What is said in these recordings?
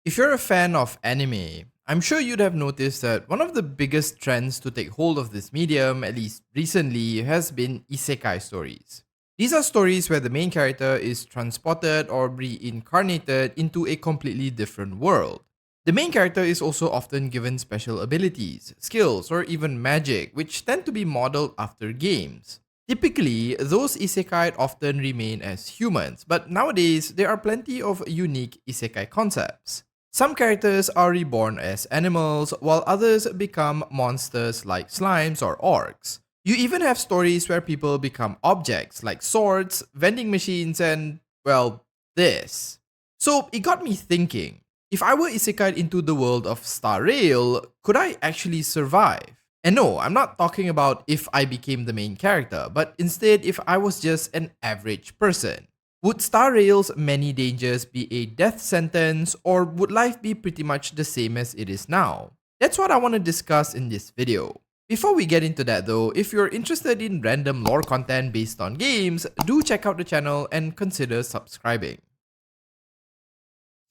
If you're a fan of anime, I'm sure you'd have noticed that one of the biggest trends to take hold of this medium, at least recently, has been isekai stories. These are stories where the main character is transported or reincarnated into a completely different world. The main character is also often given special abilities, skills, or even magic, which tend to be modeled after games. Typically, those isekai often remain as humans, but nowadays there are plenty of unique isekai concepts. Some characters are reborn as animals, while others become monsters like slimes or orcs. You even have stories where people become objects like swords, vending machines, and, well, this. So it got me thinking, if I were isekai into the world of Star Rail, could I actually survive? And no, I'm not talking about if I became the main character, but instead if I was just an average person. Would Star Rail's many dangers be a death sentence, or would life be pretty much the same as it is now? That's what I want to discuss in this video. Before we get into that though, if you're interested in random lore content based on games, do check out the channel and consider subscribing.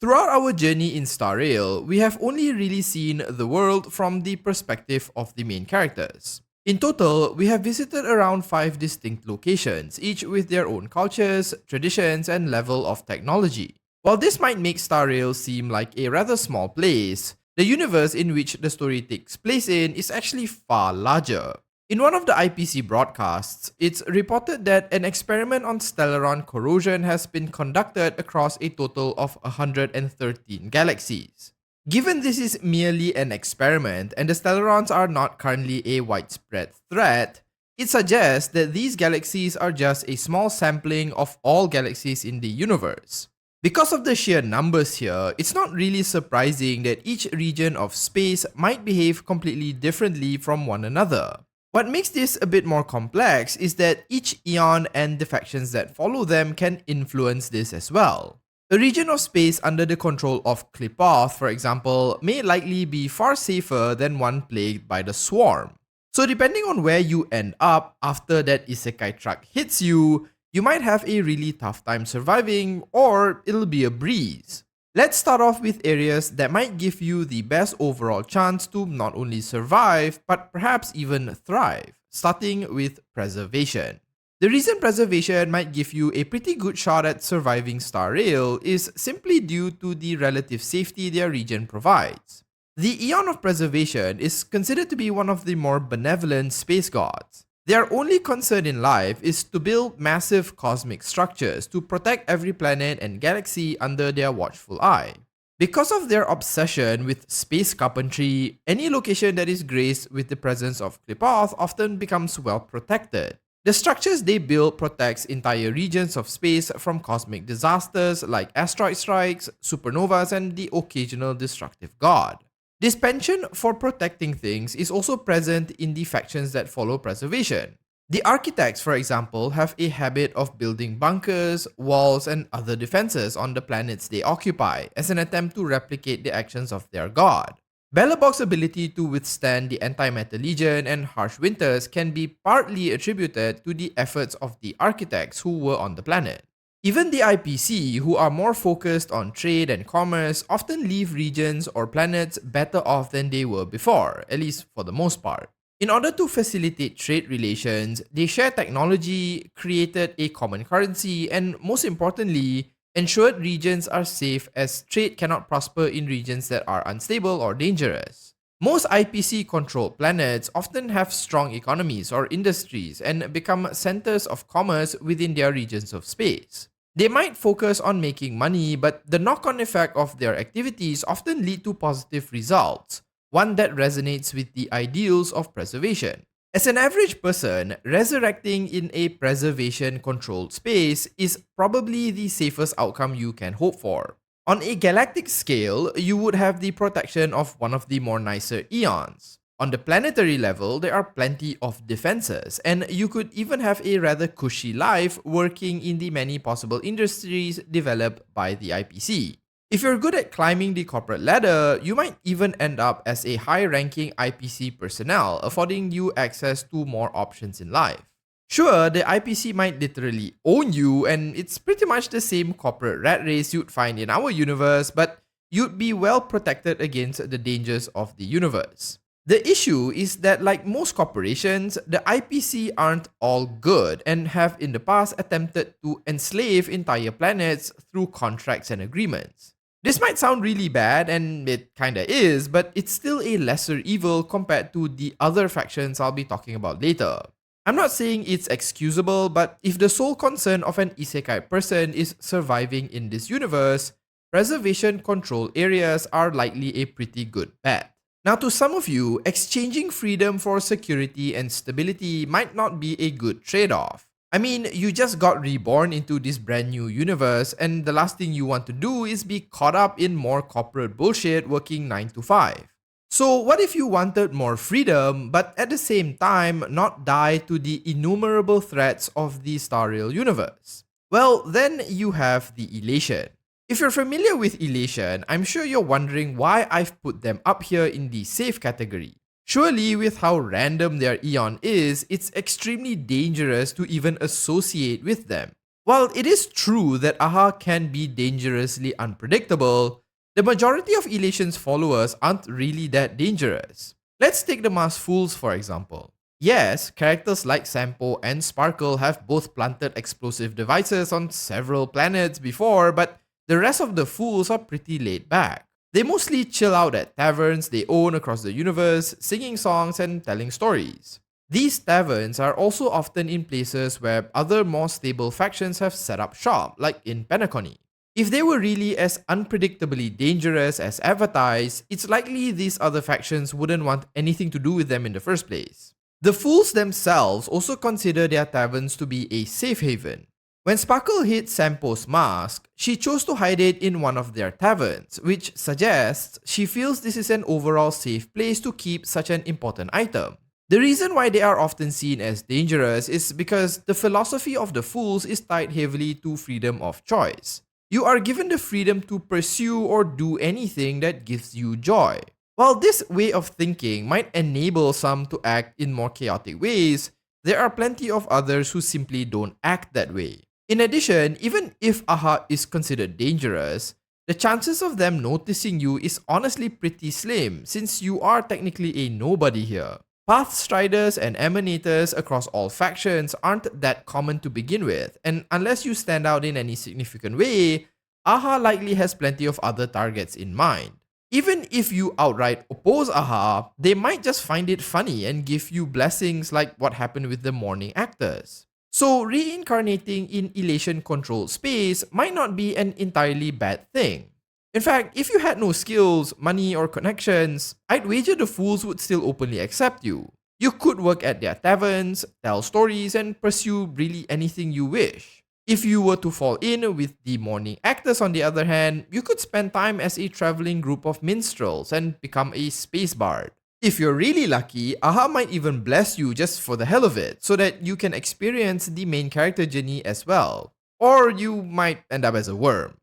Throughout our journey in Star Rail, we have only really seen the world from the perspective of the main characters. In total, we have visited around 5 distinct locations, each with their own cultures, traditions, and level of technology. While this might make Star Rail seem like a rather small place, the universe in which the story takes place in is actually far larger. In one of the IPC broadcasts, it's reported that an experiment on Stellaron corrosion has been conducted across a total of 113 galaxies. Given this is merely an experiment and the Stellarons are not currently a widespread threat, it suggests that these galaxies are just a small sampling of all galaxies in the universe. Because of the sheer numbers here, it's not really surprising that each region of space might behave completely differently from one another. What makes this a bit more complex is that each eon and the factions that follow them can influence this as well. A region of space under the control of Qlipoth, for example, may likely be far safer than one plagued by the Swarm. So depending on where you end up after that isekai truck hits you, you might have a really tough time surviving, or it'll be a breeze. Let's start off with areas that might give you the best overall chance to not only survive, but perhaps even thrive, starting with preservation. The reason preservation might give you a pretty good shot at surviving Star Rail is simply due to the relative safety their region provides. The Eon of Preservation is considered to be one of the more benevolent space gods. Their only concern in life is to build massive cosmic structures to protect every planet and galaxy under their watchful eye. Because of their obsession with space carpentry, any location that is graced with the presence of Qlipoth often becomes well protected. The structures they build protects entire regions of space from cosmic disasters like asteroid strikes, supernovas, and the occasional destructive god. This penchant for protecting things is also present in the factions that follow preservation. The architects, for example, have a habit of building bunkers, walls, and other defenses on the planets they occupy as an attempt to replicate the actions of their god. Belobog's ability to withstand the Antimatter Legion and harsh winters can be partly attributed to the efforts of the architects who were on the planet. Even the IPC, who are more focused on trade and commerce, often leave regions or planets better off than they were before, at least for the most part. In order to facilitate trade relations, they share technology, created a common currency, and most importantly, ensured regions are safe as trade cannot prosper in regions that are unstable or dangerous. Most IPC-controlled planets often have strong economies or industries and become centers of commerce within their regions of space. They might focus on making money, but the knock-on effect of their activities often lead to positive results, one that resonates with the ideals of preservation. As an average person, resurrecting in a preservation-controlled space is probably the safest outcome you can hope for. On a galactic scale, you would have the protection of one of the more nicer eons. On the planetary level, there are plenty of defenses, and you could even have a rather cushy life working in the many possible industries developed by the IPC. If you're good at climbing the corporate ladder, you might even end up as a high-ranking IPC personnel, affording you access to more options in life. Sure, the IPC might literally own you, and it's pretty much the same corporate rat race you'd find in our universe, but you'd be well protected against the dangers of the universe. The issue is that, like most corporations, the IPC aren't all good and have in the past attempted to enslave entire planets through contracts and agreements. This might sound really bad, and it kinda is, but it's still a lesser evil compared to the other factions I'll be talking about later. I'm not saying it's excusable, but if the sole concern of an isekai person is surviving in this universe, preservation control areas are likely a pretty good bet. Now, to some of you, exchanging freedom for security and stability might not be a good trade off. I mean, you just got reborn into this brand new universe, and the last thing you want to do is be caught up in more corporate bullshit working 9 to 5. So, what if you wanted more freedom, but at the same time not die to the innumerable threats of the Star Rail universe? Well, then you have the Elation. If you're familiar with Elation, I'm sure you're wondering why I've put them up here in the safe category. Surely, with how random their Eon is, it's extremely dangerous to even associate with them. While it is true that AHA can be dangerously unpredictable, the majority of Elation's followers aren't really that dangerous. Let's take the Masked Fools for example. Yes, characters like Sampo and Sparkle have both planted explosive devices on several planets before, but the rest of the fools are pretty laid back. They mostly chill out at taverns they own across the universe, singing songs and telling stories. These taverns are also often in places where other more stable factions have set up shop, like in Penacony. If they were really as unpredictably dangerous as advertised, it's likely these other factions wouldn't want anything to do with them in the first place. The fools themselves also consider their taverns to be a safe haven. When Sparkle hid Sampo's mask, she chose to hide it in one of their taverns, which suggests she feels this is an overall safe place to keep such an important item. The reason why they are often seen as dangerous is because the philosophy of the fools is tied heavily to freedom of choice. You are given the freedom to pursue or do anything that gives you joy. While this way of thinking might enable some to act in more chaotic ways, there are plenty of others who simply don't act that way. In addition, even if AHA is considered dangerous, the chances of them noticing you is honestly pretty slim since you are technically a nobody here. Pathstriders and Emanators across all factions aren't that common to begin with, and unless you stand out in any significant way, AHA likely has plenty of other targets in mind. Even if you outright oppose AHA, they might just find it funny and give you blessings like what happened with the morning actors. So reincarnating in elation-controlled space might not be an entirely bad thing. In fact, if you had no skills, money, or connections, I'd wager the fools would still openly accept you. You could work at their taverns, tell stories, and pursue really anything you wish. If you were to fall in with the morning actors on the other hand, you could spend time as a traveling group of minstrels and become a space bard. If you're really lucky, AHA might even bless you just for the hell of it, so that you can experience the main character journey as well. Or you might end up as a worm.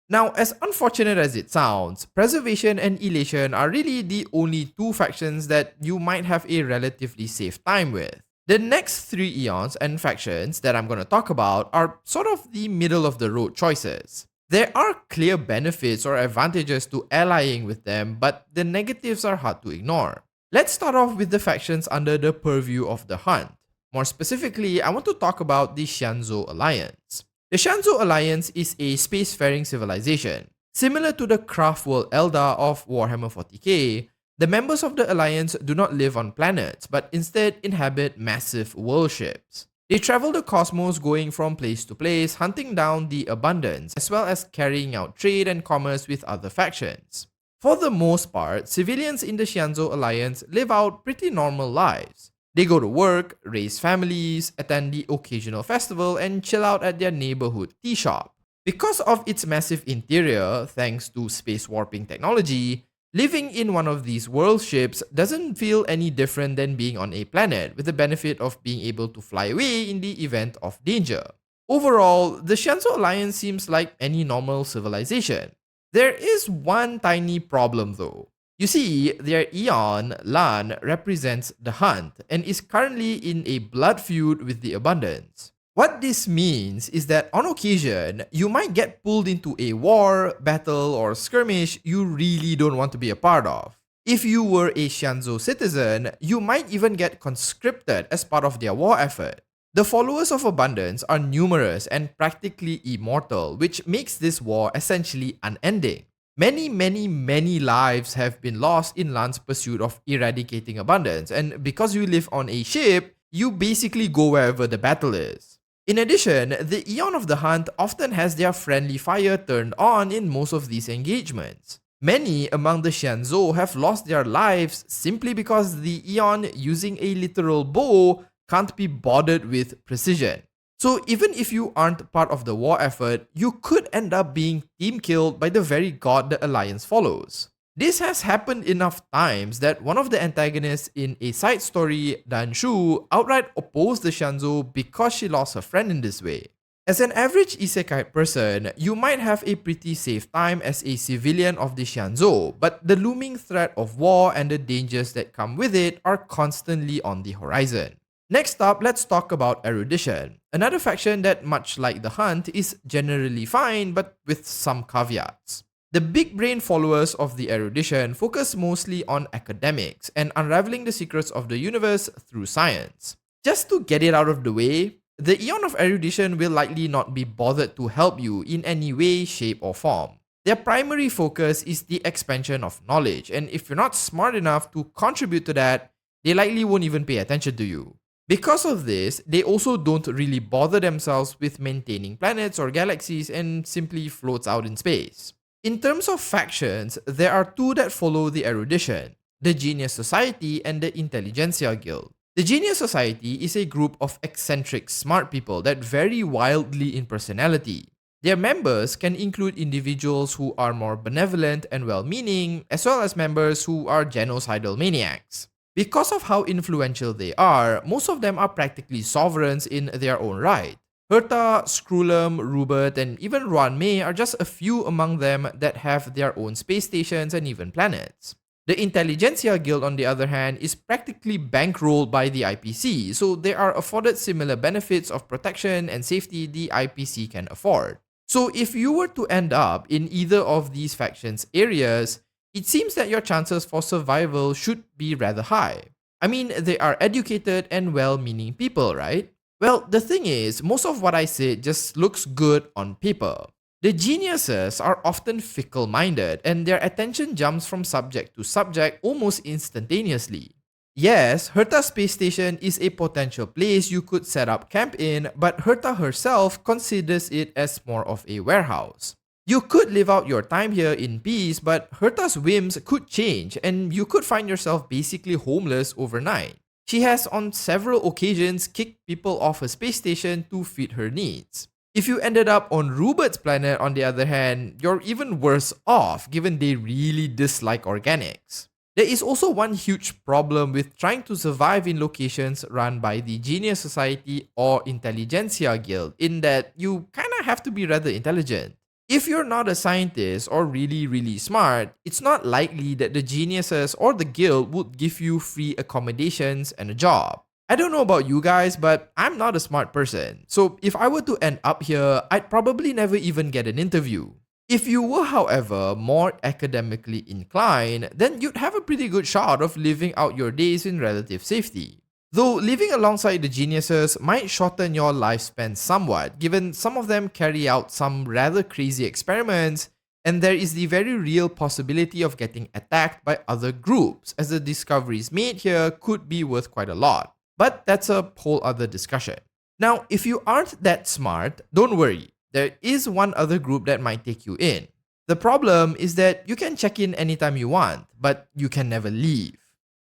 Now, as unfortunate as it sounds, Preservation and Elation are really the only two factions that you might have a relatively safe time with. The next three eons and factions that I'm going to talk about are sort of the middle of the road choices. There are clear benefits or advantages to allying with them, but the negatives are hard to ignore. Let's start off with the factions under the purview of the Hunt. More specifically, I want to talk about the Xianzhou Alliance. The Xianzhou Alliance is a spacefaring civilization. Similar to the craft world Eldar of Warhammer 40k, the members of the Alliance do not live on planets, but instead inhabit massive world ships. They travel the cosmos going from place to place, hunting down the abundance, as well as carrying out trade and commerce with other factions. For the most part, civilians in the Xianzhou Alliance live out pretty normal lives. They go to work, raise families, attend the occasional festival, and chill out at their neighborhood tea shop. Because of its massive interior, thanks to space warping technology, living in one of these world ships doesn't feel any different than being on a planet, with the benefit of being able to fly away in the event of danger. Overall, the Xianzhou Alliance seems like any normal civilization. There is one tiny problem though. You see, their Eon, Lan, represents the Hunt and is currently in a blood feud with the Abundance. What this means is that on occasion, you might get pulled into a war, battle, or skirmish you really don't want to be a part of. If you were a Xianzhou citizen, you might even get conscripted as part of their war effort. The followers of abundance are numerous and practically immortal, which makes this war essentially unending. Many lives have been lost in Lan's pursuit of eradicating abundance, and because you live on a ship, you basically go wherever the battle is. In addition, the Eon of the Hunt often has their friendly fire turned on in most of these engagements. Many among the Xianzhou have lost their lives simply because the Eon using a literal bow can't be bothered with precision. So even if you aren't part of the war effort, you could end up being team killed by the very god the Alliance follows. This has happened enough times that one of the antagonists in a side story, Dan Shu, outright opposed the Xianzhou because she lost her friend in this way. As an average isekai person, you might have a pretty safe time as a civilian of the Xianzhou, but the looming threat of war and the dangers that come with it are constantly on the horizon. Next up, let's talk about erudition, another faction that, much like the Hunt, is generally fine but with some caveats. The big brain followers of the erudition focus mostly on academics and unraveling the secrets of the universe through science. Just to get it out of the way, the Eon of Erudition will likely not be bothered to help you in any way, shape, or form. Their primary focus is the expansion of knowledge, and if you're not smart enough to contribute to that, they likely won't even pay attention to you. Because of this, they also don't really bother themselves with maintaining planets or galaxies and simply floats out in space. In terms of factions, there are two that follow the erudition, the Genius Society and the Intelligentsia Guild. The Genius Society is a group of eccentric smart people that vary wildly in personality. Their members can include individuals who are more benevolent and well-meaning, as well as members who are genocidal maniacs. Because of how influential they are, most of them are practically sovereigns in their own right. Herta, Skrulum, Rubert, and even Ruanmei are just a few among them that have their own space stations and even planets. The Intelligentsia Guild, on the other hand, is practically bankrolled by the IPC, so they are afforded similar benefits of protection and safety the IPC can afford. So if you were to end up in either of these factions' areas, it seems that your chances for survival should be rather high. I mean, they are educated and well-meaning people, right? Well, the thing is, most of what I said just looks good on paper. The geniuses are often fickle-minded and their attention jumps from subject to subject almost instantaneously. Yes, Herta Space Station is a potential place you could set up camp in, but Herta herself considers it as more of a warehouse. You could live out your time here in peace, but Herta's whims could change and you could find yourself basically homeless overnight. She has on several occasions kicked people off her space station to fit her needs. If you ended up on Rubert's planet, on the other hand, you're even worse off given they really dislike organics. There is also one huge problem with trying to survive in locations run by the Genius Society or Intelligentsia Guild, in that you kinda have to be rather intelligent. If you're not a scientist or really smart, it's not likely that the geniuses or the guild would give you free accommodations and a job. I don't know about you guys, but I'm not a smart person. So if I were to end up here, I'd probably never even get an interview. If you were, however, more academically inclined, then you'd have a pretty good shot of living out your days in relative safety. Though living alongside the geniuses might shorten your lifespan somewhat, given some of them carry out some rather crazy experiments, and there is the very real possibility of getting attacked by other groups, as the discoveries made here could be worth quite a lot. But that's a whole other discussion. Now, if you aren't that smart, don't worry. There is one other group that might take you in. The problem is that you can check in anytime you want, but you can never leave.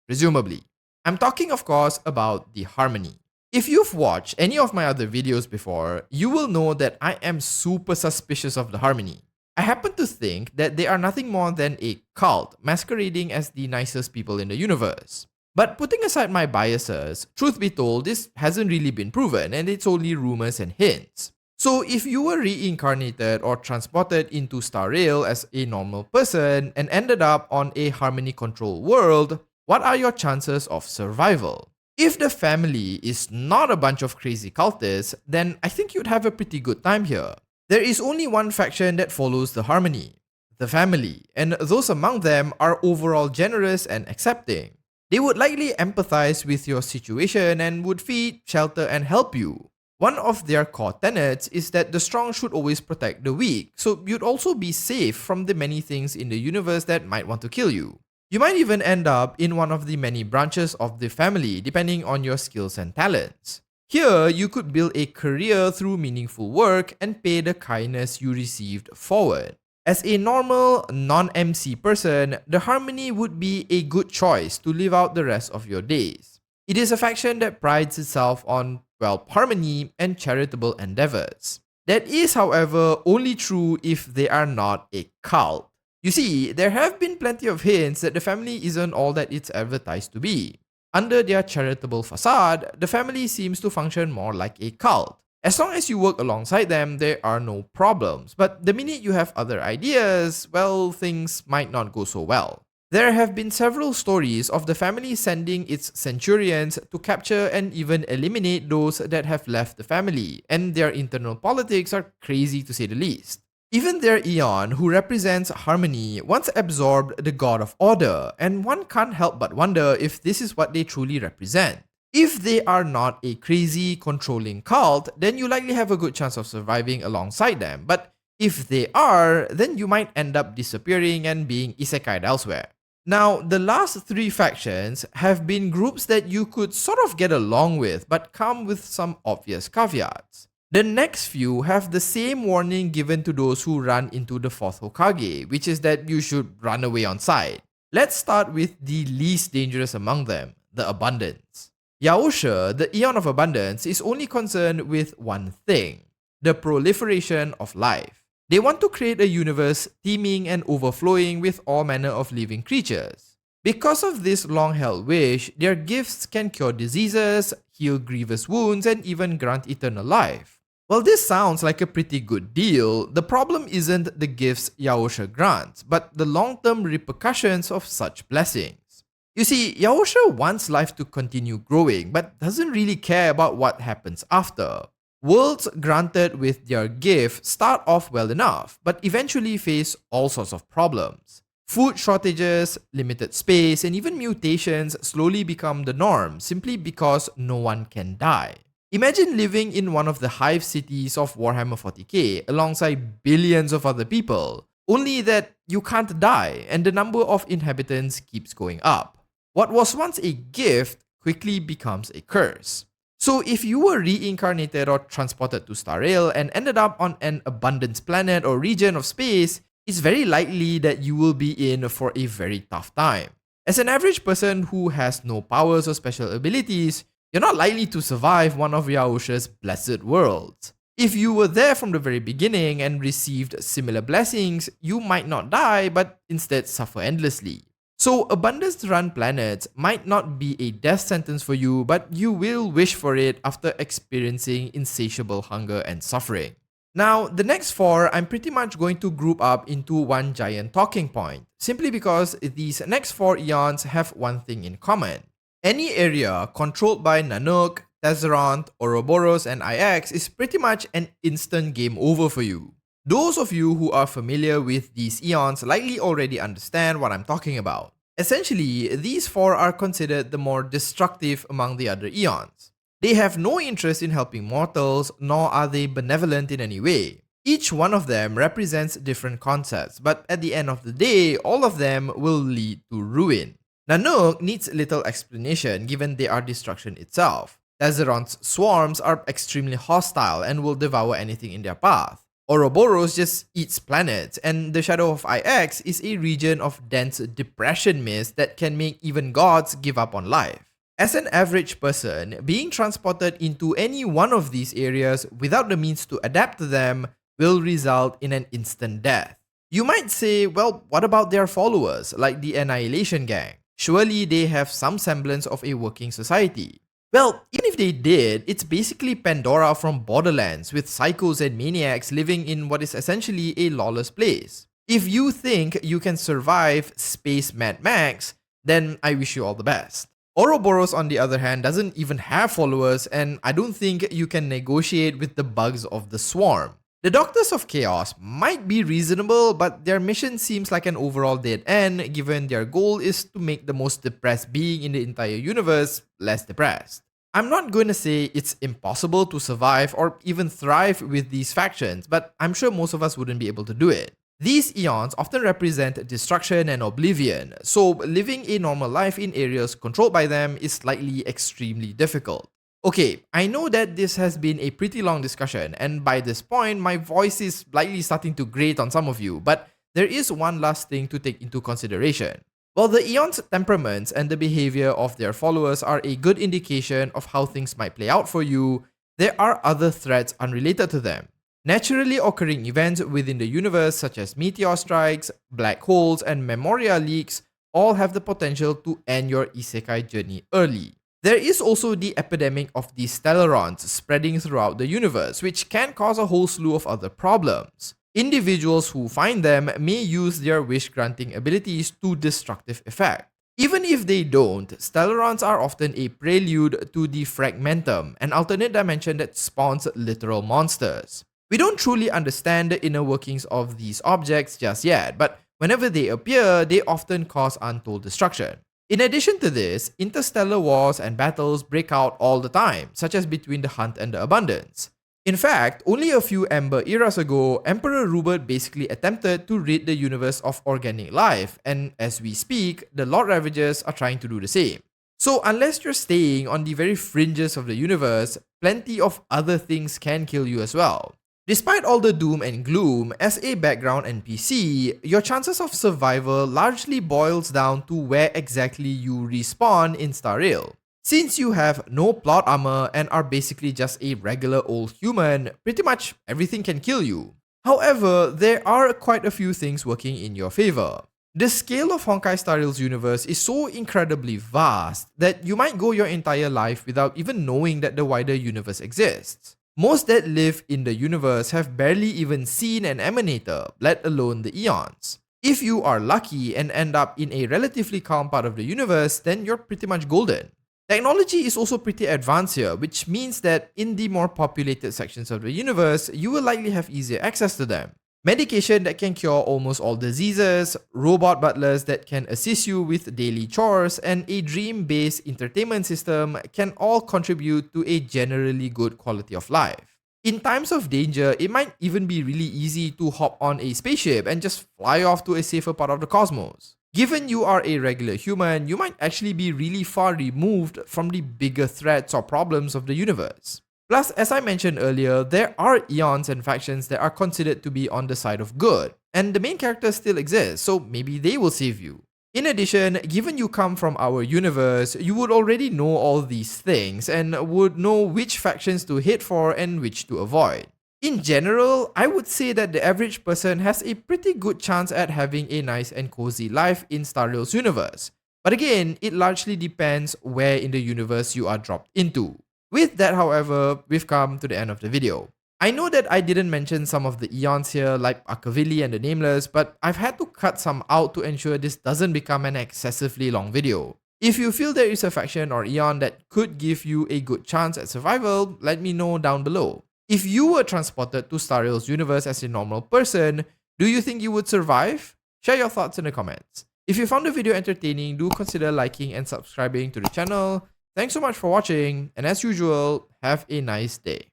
Presumably. I'm talking, of course, about the Harmony. If you've watched any of my other videos before, you will know that I am super suspicious of the Harmony. I happen to think that they are nothing more than a cult masquerading as the nicest people in the universe. But putting aside my biases, truth be told, this hasn't really been proven and it's only rumors and hints. So if you were reincarnated or transported into Star Rail as a normal person and ended up on a Harmony controlled world, what are your chances of survival? If the family is not a bunch of crazy cultists, then I think you'd have a pretty good time here. There is only one faction that follows the harmony, the family, and those among them are overall generous and accepting. They would likely empathize with your situation and would feed, shelter, and help you. One of their core tenets is that the strong should always protect the weak, so you'd also be safe from the many things in the universe that might want to kill you. You might even end up in one of the many branches of the family depending on your skills and talents. Here, you could build a career through meaningful work and pay the kindness you received forward. As a normal, non-MC person, the Harmony would be a good choice to live out the rest of your days. It is a faction that prides itself on, well, harmony and charitable endeavors. That is, however, only true if they are not a cult. You see, there have been plenty of hints that the family isn't all that it's advertised to be. Under their charitable facade, the family seems to function more like a cult. As long as you work alongside them, there are no problems. But the minute you have other ideas, well, things might not go so well. There have been several stories of the family sending its centurions to capture and even eliminate those that have left the family, and their internal politics are crazy to say the least. Even their Eon, who represents harmony, once absorbed the god of order, and one can't help but wonder if this is what they truly represent. If they are not a crazy, controlling cult, then you likely have a good chance of surviving alongside them, but if they are, then you might end up disappearing and being isekai elsewhere. Now, the last three factions have been groups that you could sort of get along with, but come with some obvious caveats. The next few have the same warning given to those who run into the fourth Hokage, which is that you should run away on sight. Let's start with the least dangerous among them, the Abundance. Yaosha, the Eon of Abundance, is only concerned with one thing, the proliferation of life. They want to create a universe teeming and overflowing with all manner of living creatures. Because of this long-held wish, their gifts can cure diseases, heal grievous wounds, and even grant eternal life. While this sounds like a pretty good deal, the problem isn't the gifts Yaosha grants, but the long-term repercussions of such blessings. You see, Yaosha wants life to continue growing, but doesn't really care about what happens after. Worlds granted with their gift start off well enough, but eventually face all sorts of problems. Food shortages, limited space, and even mutations slowly become the norm simply because no one can die. Imagine living in one of the hive cities of Warhammer 40k alongside billions of other people, only that you can't die and the number of inhabitants keeps going up. What was once a gift quickly becomes a curse. So if you were reincarnated or transported to Star Rail and ended up on an abundance planet or region of space, it's very likely that you will be in for a very tough time. As an average person who has no powers or special abilities, you're not likely to survive one of Yaosha's blessed worlds. If you were there from the very beginning and received similar blessings, you might not die but instead suffer endlessly. So abundance-run planets might not be a death sentence for you, but you will wish for it after experiencing insatiable hunger and suffering. Now, the next four I'm pretty much going to group up into one giant talking point, simply because these next four eons have one thing in common. Any area controlled by Nanook, Tesseract, Ouroboros, and IX is pretty much an instant game over for you. Those of you who are familiar with these eons likely already understand what I'm talking about. Essentially, these four are considered the more destructive among the other eons. They have no interest in helping mortals, nor are they benevolent in any way. Each one of them represents different concepts, but at the end of the day, all of them will lead to ruin. Nanook needs little explanation given they are destruction itself. Tesseract's swarms are extremely hostile and will devour anything in their path. Ouroboros just eats planets, and the Shadow of IX is a region of dense depression mist that can make even gods give up on life. As an average person, being transported into any one of these areas without the means to adapt to them will result in an instant death. You might say, well, what about their followers, like the Annihilation Gang? Surely they have some semblance of a working society. Well, even if they did, it's basically Pandora from Borderlands with psychos and maniacs living in what is essentially a lawless place. If you think you can survive Space Mad Max, then I wish you all the best. Ouroboros, on the other hand, doesn't even have followers, and I don't think you can negotiate with the bugs of the swarm. The Doctors of Chaos might be reasonable, but their mission seems like an overall dead end given their goal is to make the most depressed being in the entire universe less depressed. I'm not going to say it's impossible to survive or even thrive with these factions, but I'm sure most of us wouldn't be able to do it. These eons often represent destruction and oblivion, so living a normal life in areas controlled by them is likely extremely difficult. Okay, I know that this has been a pretty long discussion, and by this point, my voice is likely starting to grate on some of you, but there is one last thing to take into consideration. While the Eon's temperaments and the behavior of their followers are a good indication of how things might play out for you, there are other threats unrelated to them. Naturally occurring events within the universe such as meteor strikes, black holes, and Memoria leaks all have the potential to end your isekai journey early. There is also the epidemic of the Stellarons spreading throughout the universe, which can cause a whole slew of other problems. Individuals who find them may use their wish-granting abilities to destructive effect. Even if they don't, Stellarons are often a prelude to the Fragmentum, an alternate dimension that spawns literal monsters. We don't truly understand the inner workings of these objects just yet, but whenever they appear, they often cause untold destruction. In addition to this, interstellar wars and battles break out all the time, such as between the Hunt and the Abundance. In fact, only a few Ember eras ago, Emperor Rupert basically attempted to rid the universe of organic life, and as we speak, the Lord Ravagers are trying to do the same. So unless you're staying on the very fringes of the universe, plenty of other things can kill you as well. Despite all the doom and gloom, as a background NPC, your chances of survival largely boils down to where exactly you respawn in Star Rail. Since you have no plot armor and are basically just a regular old human, pretty much everything can kill you. However, there are quite a few things working in your favor. The scale of Honkai Star Rail's universe is so incredibly vast that you might go your entire life without even knowing that the wider universe exists. Most that live in the universe have barely even seen an emanator, let alone the eons. If you are lucky and end up in a relatively calm part of the universe, then you're pretty much golden. Technology is also pretty advanced here, which means that in the more populated sections of the universe, you will likely have easier access to them. Medication that can cure almost all diseases, robot butlers that can assist you with daily chores, and a dream-based entertainment system can all contribute to a generally good quality of life. In times of danger, it might even be really easy to hop on a spaceship and just fly off to a safer part of the cosmos. Given you are a regular human, you might actually be really far removed from the bigger threats or problems of the universe. Plus, as I mentioned earlier, there are eons and factions that are considered to be on the side of good, and the main characters still exist, so maybe they will save you. In addition, given you come from our universe, you would already know all these things and would know which factions to hit for and which to avoid. In general, I would say that the average person has a pretty good chance at having a nice and cozy life in Star Rail's universe. But again, it largely depends where in the universe you are dropped into. With that, however, we've come to the end of the video. I know that I didn't mention some of the eons here like Akavili and the Nameless, but I've had to cut some out to ensure this doesn't become an excessively long video. If you feel there is a faction or eon that could give you a good chance at survival, let me know down below. If you were transported to Star Rail's universe as a normal person, do you think you would survive? Share your thoughts in the comments. If you found the video entertaining, do consider liking and subscribing to the channel. Thanks so much for watching, and as usual, have a nice day.